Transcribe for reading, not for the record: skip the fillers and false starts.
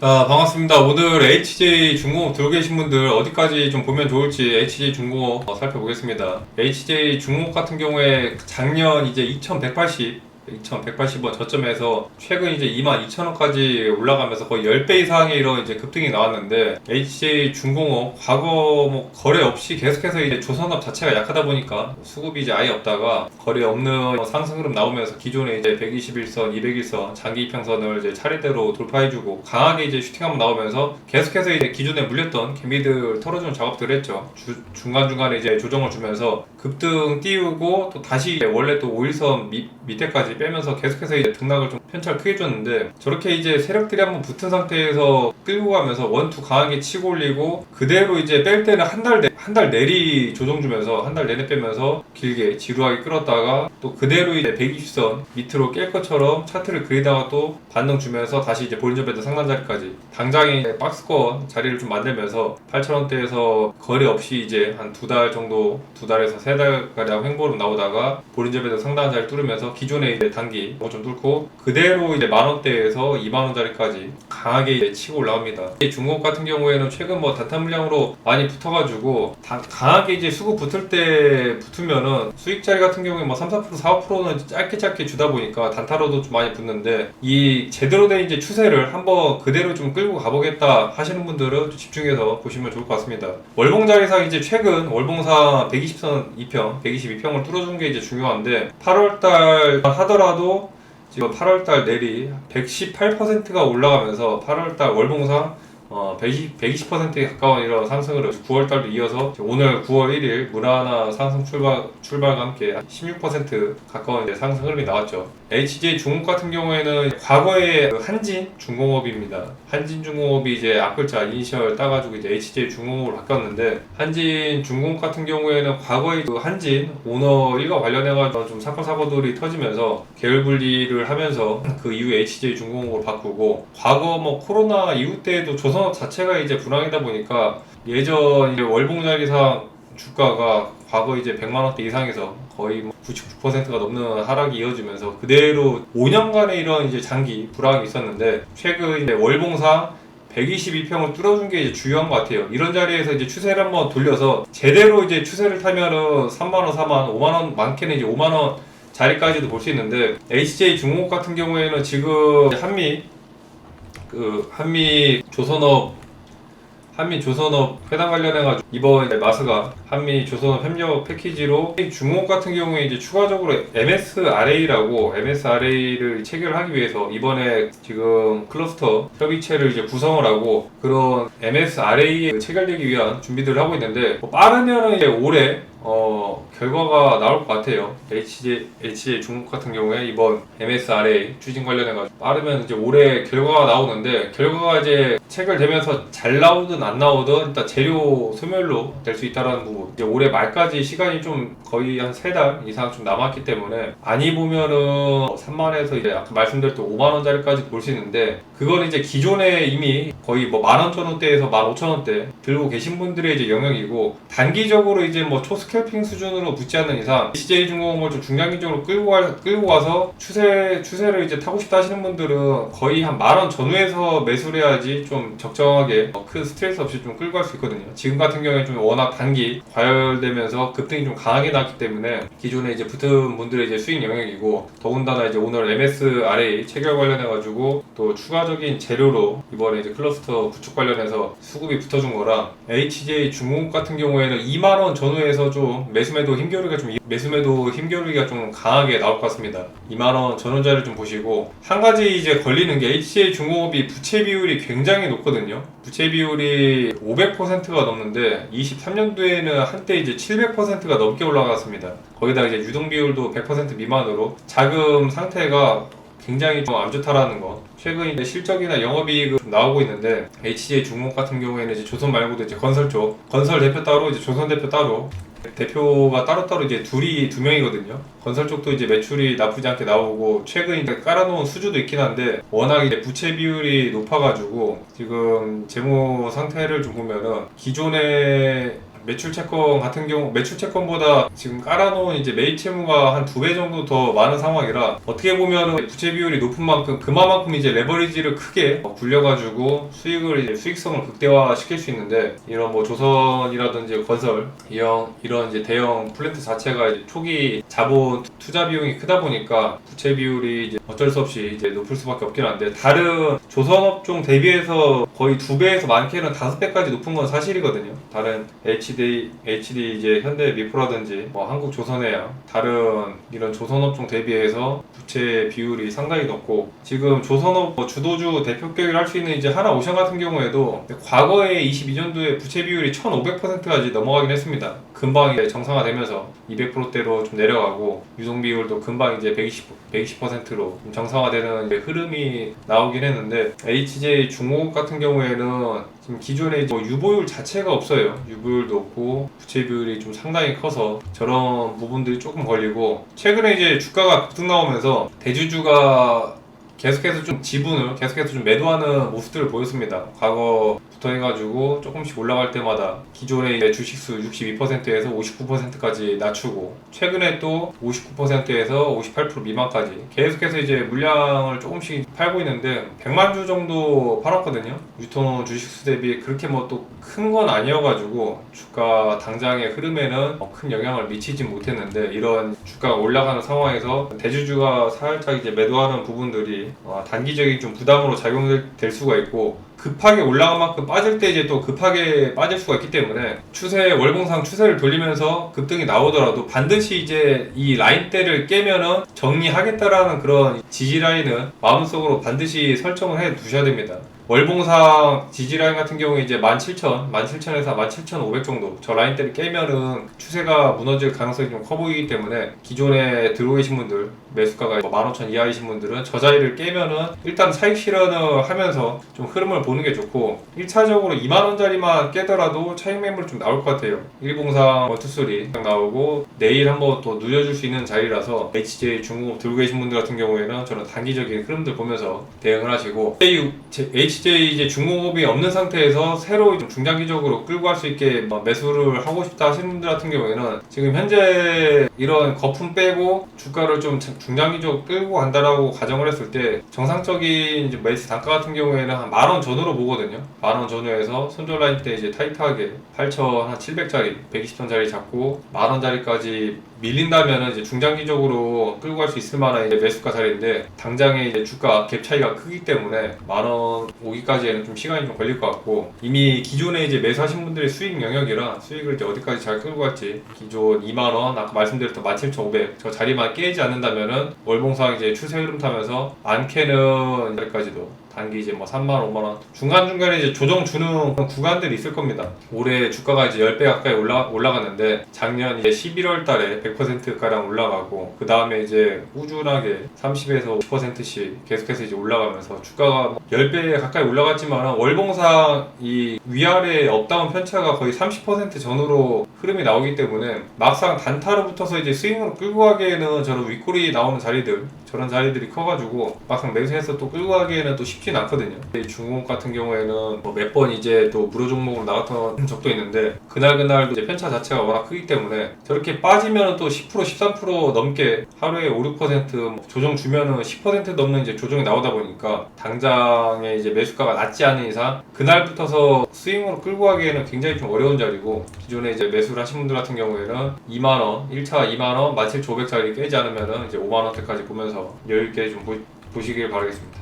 자, 반갑습니다. 오늘 HJ중공업 들고 계신 분들 어디까지 좀 보면 좋을지 HJ중공업 살펴보겠습니다. HJ중공업 같은 경우에 작년 이제 2180원 저점에서 최근 이제 22,000원까지 올라가면서 거의 10배 이상의 이런 이제 급등이 나왔는데, HJ중공업 과거 뭐 거래 없이 계속해서 이제 조선업 자체가 약하다 보니까 수급이 이제 아예 없다가 거래 없는 상승 흐름 나오면서 기존에 이제 121선, 201선 장기 이평선을 이제 차례대로 돌파해주고 강하게 이제 슈팅 한번 나오면서 계속해서 이제 기존에 물렸던 개미들 털어주는 작업들을 했죠. 중간중간에 이제 조정을 주면서 급등 띄우고 또 다시 원래 또 5일선 밑에까지 빼면서 계속해서 이제 등락을 좀 편차를 크게 줬는데, 저렇게 이제 세력들이 한번 붙은 상태에서 끌고 가면서 원투 강하게 치고 올리고 그대로 이제 뺄 때는 한 달 내리 조정 주면서 한 달 내내 빼면서 길게 지루하게 끌었다가 또 그대로 이제 120선 밑으로 깰 것처럼 차트를 그리다가 또 반등 주면서 다시 이제 볼린저 밴드 상단 자리까지 당장에 박스권 자리를 좀 만들면서 8,000원대에서 거래 없이 이제 한 두 달 정도, 2달에서 3달가량 횡보로 나오다가 볼린저 밴드 상단 자리 뚫으면서 기존에 이제 단기 좀 뚫고 그대로 이제 만원대에서 2만원짜리까지 강하게 이제 치고 올라갑니다. 중공업 같은 경우에는 최근 뭐 단타 물량으로 많이 붙어가지고 강하게 이제 수급 붙으면은 수익자리 같은 경우에 뭐 3, 4%, 4, 5%는 짧게 주다 보니까 단타로도 좀 많이 붙는데, 이 제대로 된 이제 추세를 한번 그대로 좀 끌고 가보겠다 하시는 분들은 좀 집중해서 보시면 좋을 것 같습니다. 월봉자리상 이제 최근 월봉상 120선 2평, 122평을 뚫어준 게 이제 중요한데, 8월달 하더라도 지금 8월달 내리 118%가 올라가면서 8월달 월봉상 120%에 가까운 이런 상승을 9월달도 이어서 오늘 9월 1일 무난한 상승 출발과 함께 16% 가까운 이제 상승 흐름이 나왔죠. HJ중공업 같은 경우에는 과거의 한진중공업입니다. 한진중공업이 이제 앞글자 이니셜 따가지고 이제 HJ중공업으로 바뀌었는데, 한진중공업 같은 경우에는 과거의 그 한진 오너 일과 관련해가지고 좀 사건사고들이 터지면서 계열 분리를 하면서 그 이후에 HJ중공업으로 바꾸고, 과거 뭐 코로나 이후 때에도 조선업 자체가 이제 불황이다 보니까 예전 이제 월봉자리상 주가가 과거 이제 100만원대 이상에서 거의 뭐 99%가 넘는 하락이 이어지면서 그대로 5년간의 이런 이제 장기 불황이 있었는데, 최근 이제 월봉상 122평을 뚫어준 게 이제 중요한 것 같아요. 이런 자리에서 이제 추세를 한번 돌려서 제대로 이제 추세를 타면은 3만원, 4만원, 5만원, 많게는 이제 5만원 자리까지도 볼 수 있는데, HJ중공업 같은 경우에는 지금 한미 조선업 회담 관련해가지고 이번 마스가 한미 조선업 협력 패키지로 중공업 같은 경우에 이제 추가적으로 MSRA를 체결하기 위해서 이번에 지금 클러스터 협의체를 이제 구성을 하고 그런 MSRA에 체결되기 위한 준비들을 하고 있는데, 뭐 빠르면은 이제 올해 결과가 나올 것 같아요. HJ중공업 같은 경우에 이번 MSRA 추진 관련해가지고 빠르면 이제 올해 결과가 나오는데, 결과가 이제 체결되면서 잘 나오든 안 나오든 일단 재료 소멸로 될 수 있다라는 부분. 이제 올해 말까지 시간이 좀 거의 한 3달 이상 좀 남았기 때문에 많이 보면은 3만에서 이제 아까 말씀드렸던 5만원짜리까지 볼 수 있는데, 그건 이제 기존에 이미 거의 뭐 11,000원대에서 15,000원대 들고 계신 분들의 이제 영역이고, 단기적으로 이제 뭐 초스캘핑 수준으로 붙지 않는 이상 HJ중공업을 좀 중장기적으로 끌고 와서 추세를 이제 타고 싶다 하시는 분들은 거의 한 10,000원 전후에서 매수를 해야지 좀 적정하게 큰 스트레스 없이 좀 끌고 갈 수 있거든요. 지금 같은 경우에 좀 워낙 단기 과열되면서 급등이 좀 강하게 났기 때문에 기존에 이제 붙은 분들의 이제 수익 영역이고, 더군다나 이제 오늘 MSRA 체결 관련해가지고 또 추가적인 재료로 이번에 이제 클러스터 구축 관련해서 수급이 붙어준 거라, HJ중공업 같은 경우에는 2만원 전후에서 좀 매수매도 힘겨루기가 좀 강하게 나올 것 같습니다. 2만원 전후자를 좀 보시고, 한 가지 이제 걸리는 게 HJ중공업이 부채 비율이 굉장히 높거든요. 부채 비율이 500%가 넘는데 23년도에는 한때 이제 700%가 넘게 올라갔습니다. 거기다 이제 유동 비율도 100% 미만으로 자금 상태가 굉장히 좀 안 좋다라는 거. 최근 이제 실적이나 영업이익은 좀 나오고 있는데, HJ중공업 같은 경우에는 이제 조선 말고도 이제 건설 대표 따로, 이제 조선 대표 따로, 대표가 따로따로 이제 두 명이거든요. 건설 쪽도 이제 매출이 나쁘지 않게 나오고, 최근 이제 깔아놓은 수주도 있긴 한데, 워낙 이제 부채 비율이 높아가지고, 지금 재무 상태를 좀 보면은, 기존에 매출 채권 같은 경우 매출 채권보다 지금 깔아놓은 이제 매입 채무가 한 2배 정도 더 많은 상황이라 어떻게 보면 부채 비율이 높은 만큼 그만큼 이제 레버리지를 크게 굴려가지고 수익을 이제 수익성을 극대화 시킬 수 있는데 이런 뭐 조선이라든지 건설 이런 이제 대형 플랜트 자체가 이제 초기 자본 투자 비용이 크다 보니까 부채 비율이 이제 어쩔 수 없이 이제 높을 수밖에 없긴 한데 다른 조선업종 대비해서 거의 2배에서 많게는 5배까지 높은 건 사실이거든요. 다른 HD 이제 현대 미프라든지 뭐 한국 조선해양 다른 이런 조선업종 대비해서 부채 비율이 상당히 높고 지금 조선업 뭐 주도주 대표격을 할 수 있는 이제 하나오션 같은 경우에도 과거에 22년도에 부채 비율이 1,500%까지 넘어가긴 했습니다. 금방 이제 정상화되면서 200%대로 좀 내려가고 유동 비율도 금방 이제 120%로 정상화되는 이제 흐름이 나오긴 했는데 HJ 중공업 같은 경우에는 지금 기존에 뭐 유보율 자체가 없어요. 유보율도 없고 부채 비율이 좀 상당히 커서 저런 부분들이 조금 걸리고 최근에 이제 주가가 급등 나오면서 대주주가 계속해서 좀 지분을 계속해서 좀 매도하는 모습들을 보였습니다. 과거부터 해가지고 조금씩 올라갈 때마다 기존의 이제 주식수 62%에서 59%까지 낮추고 최근에 또 59%에서 58% 미만까지 계속해서 이제 물량을 조금씩 팔고 있는데 100만 주 정도 팔았거든요. 유통 주식수 대비 그렇게 뭐 또 큰 건 아니어가지고 주가 당장의 흐름에는 큰 영향을 미치지 못했는데 이런 주가가 올라가는 상황에서 대주주가 살짝 이제 매도하는 부분들이 단기적인 좀 부담으로 작용될 수가 있고 급하게 올라간 만큼 빠질 때 이제 또 급하게 빠질 수가 있기 때문에 월봉상 추세를 돌리면서 급등이 나오더라도 반드시 이제 이 라인대를 깨면은 정리하겠다라는 그런 지지 라인은 마음속으로 반드시 설정을 해 두셔야 됩니다. 월봉상 지지라인 같은 경우에 이제 17,000에서 17,500 정도 저 라인대를 깨면은 추세가 무너질 가능성이 좀 커 보이기 때문에 기존에 들어오 계신 분들 매수가가 15,000 이하이신 분들은 저 자리를 깨면은 일단 사익 실현을 하면서 좀 흐름을 보는 게 좋고 1차적으로 2만원짜리만 깨더라도 차익 매물 좀 나올 것 같아요. 일봉상 투수리 나오고 내일 한번 또 누려줄 수 있는 자리라서 HJ 중공업 들고 계신 분들 같은 경우에는 저는 단기적인 흐름들 보면서 대응을 하시고 HJ 이제 중공업이 없는 상태에서 새로 좀 중장기적으로 끌고 갈 수 있게 매수를 하고 싶다 하시는 분들 같은 경우에는 지금 현재 이런 거품 빼고 주가를 좀 중장기적으로 끌고 간다라고 가정을 했을 때 정상적인 이제 매수 단가 같은 경우에는 한 10,000원 전후로 보거든요. 10,000원 전후에서 손절 라인 때 이제 타이트하게 8,700짜리 120선짜리 잡고 10,000원짜리까지 밀린다면 이제 중장기적으로 끌고 갈 수 있을 만한 이제 매수가 자리인데 당장에 이제 주가 갭 차이가 크기 때문에 10,000원 오기까지에는 좀 시간이 좀 걸릴 것 같고 이미 기존에 이제 매수하신 분들의 수익 영역이라 수익을 이제 어디까지 잘 끌고 갈지 기존 2만원 아까 말씀드렸던 17,500 저 자리만 깨지 않는다면은 월봉상 이제 추세 흐름 타면서 안 캐는 자리까지도 단기 이제 뭐 3만원, 5만원 중간중간에 이제 조정 주는 구간들이 있을 겁니다. 올해 주가가 이제 10배 가까이 올라갔는데 작년 이제 11월 달에 100%가량 올라가고 그 다음에 이제 꾸준하게 30에서 50%씩 계속해서 이제 올라가면서 주가가 10배 가까이 올라갔지만 월봉상 이 위아래 업다운 편차가 거의 30% 전후로 흐름이 나오기 때문에 막상 단타로 붙어서 이제 스윙으로 끌고 가기에는 저런 윗골이 나오는 자리들 저런 자리들이 커가지고 막상 매수해서 또 끌고 가기에는 또 쉽진 않거든요. 중공업 같은 경우에는 뭐 몇 번 이제 또 무료 종목으로 나갔던 적도 있는데 그날도 이제 편차 자체가 워낙 크기 때문에 저렇게 빠지면 또 10% 13% 넘게 하루에 5, 6% 조정 주면은 10% 넘는 이제 조정이 나오다 보니까 당장에 이제 매수가가 낮지 않은 이상 그날부터서 스윙으로 끌고 가기에는 굉장히 좀 어려운 자리고 기존에 이제 매수를 하신 분들 같은 경우에는 2만원 1차 2만원 17,500짜리 깨지 않으면은 이제 5만원대까지 보면서 여유있게 좀 보시길 바라겠습니다.